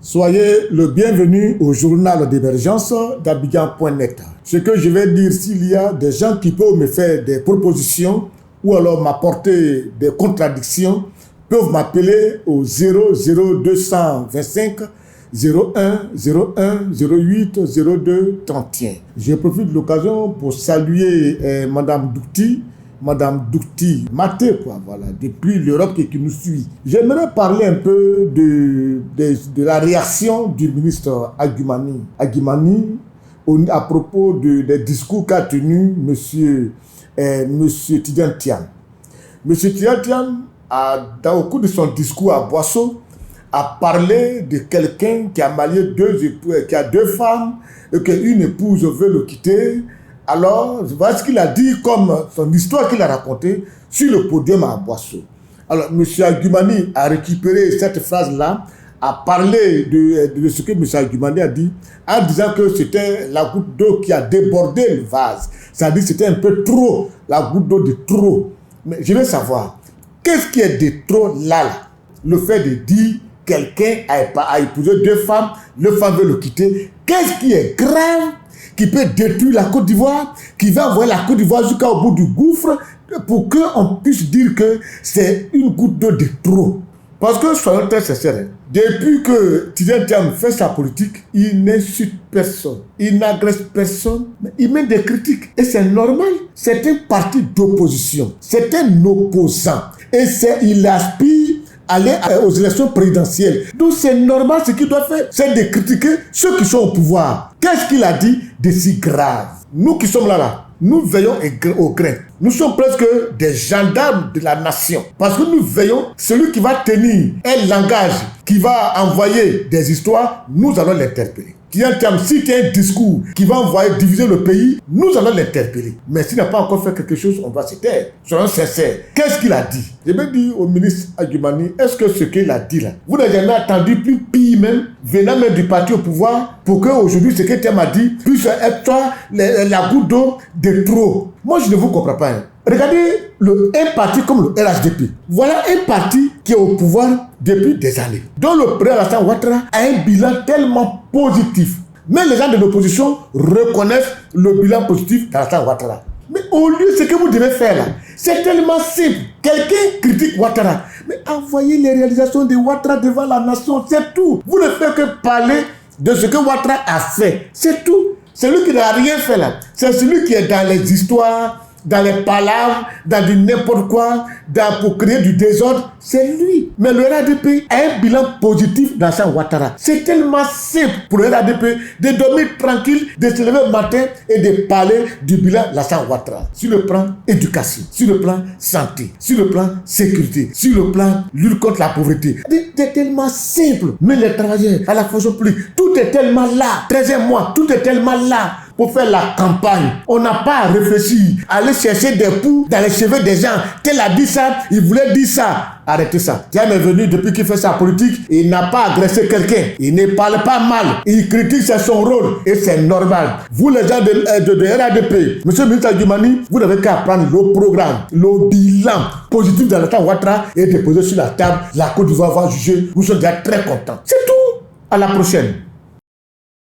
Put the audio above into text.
Soyez le bienvenu au journal d'émergence d'Abidjan.net. Ce que je vais dire, s'il y a des gens qui peuvent me faire des propositions ou alors m'apporter des contradictions, peuvent m'appeler au 00225 01 01 08 02 31. Je profite de l'occasion pour saluer Madame Doukti Maté, voilà, depuis l'Europe qui nous suit. J'aimerais parler un peu de la réaction du ministre Agumani à propos des discours qu'a tenu Monsieur Tidjane Thiam. Monsieur Tidjane Thiam, au cours de son discours à Boissot, a parlé de quelqu'un qui a marié qui a deux femmes et qu'une épouse veut le quitter. Alors, voilà ce qu'il a dit comme son histoire qu'il a racontée sur le podium à Boissot. Alors, M. Agumani a récupéré cette phrase-là, a parlé de ce que M. Agumani a dit, en disant que c'était la goutte d'eau qui a débordé le vase. C'est-à-dire que c'était un peu trop, la goutte d'eau de trop. Mais je veux savoir, qu'est-ce qui est de trop là? Le fait de dire quelqu'un a épousé deux femmes, le femme veut le quitter. Qu'est-ce qui est grave qui peut détruire la Côte d'Ivoire, qui va envoyer la Côte d'Ivoire jusqu'au bout du gouffre pour qu'on puisse dire que c'est une goutte d'eau de trop? Parce que, soyons très sincères, depuis que Tidjane Thiam fait sa politique, il n'insulte personne, il n'agresse personne, mais il met des critiques. Et c'est normal. C'est un parti d'opposition, c'est un opposant. Et il aspire aller aux élections présidentielles. Donc c'est normal, ce qu'il doit faire, c'est de critiquer ceux qui sont au pouvoir. Qu'est-ce qu'il a dit de si grave? Nous qui sommes là, nous veillons au grain. Nous sommes presque des gendarmes de la nation. Parce que nous veillons, celui qui va tenir un langage, qui va envoyer des histoires, nous allons l'interpeller. Tidjane Thiam, si tu as un discours qui va envoyer diviser le pays, nous allons l'interpeller. Mais s'il n'a pas encore fait quelque chose, on va se taire. Soyons sincères. Qu'est-ce qu'il a dit? Je vais dire au ministre Agumani, est-ce que ce qu'il a dit là, vous n'avez jamais attendu plus pire même, venant même du parti au pouvoir, pour qu'aujourd'hui ce que Thiam a dit puisse être la goutte d'eau de trop? Moi, je ne vous comprends pas. Regardez un parti comme le RHDP. Voilà un parti qui est au pouvoir depuis des années, dont le président Alassane Ouattara a un bilan tellement positif. Même les gens de l'opposition reconnaissent le bilan positif d'Alassane Ouattara. Mais au lieu de ce que vous devez faire là, c'est tellement simple. Quelqu'un critique Ouattara, mais envoyez les réalisations de Ouattara devant la nation, c'est tout. Vous ne faites que parler de ce que Ouattara a fait, c'est tout. Celui qui n'a rien fait là, c'est celui qui est dans les histoires, dans les palabres, dans du n'importe quoi, pour créer du désordre, c'est lui. Mais le RHDP a un bilan positif dans sa Ouattara. C'est tellement simple pour le RHDP de dormir tranquille, de se lever le matin et de parler du bilan de la Ouattara. Sur le plan éducation, sur le plan santé, sur le plan sécurité, sur le plan lutte contre la pauvreté. C'est tellement simple. Mais les travailleurs à la fonction publique, tout est tellement là. 13e mois, tout est tellement là. Pour faire la campagne, on n'a pas à réfléchir, aller chercher des poux dans les cheveux des gens. Tel a dit ça, il voulait dire ça. Arrêtez ça. Thiam est venu depuis qu'il fait sa politique, il n'a pas agressé quelqu'un, il ne parle pas mal, il critique, c'est son rôle et c'est normal. Vous les gens de RHDP, monsieur le ministre Agumani, vous n'avez qu'à prendre le programme, le bilan positif de l'État Ouattara et déposer sur la table. La Côte d'Ivoire va juger, nous sommes déjà très contents. C'est tout. À la prochaine.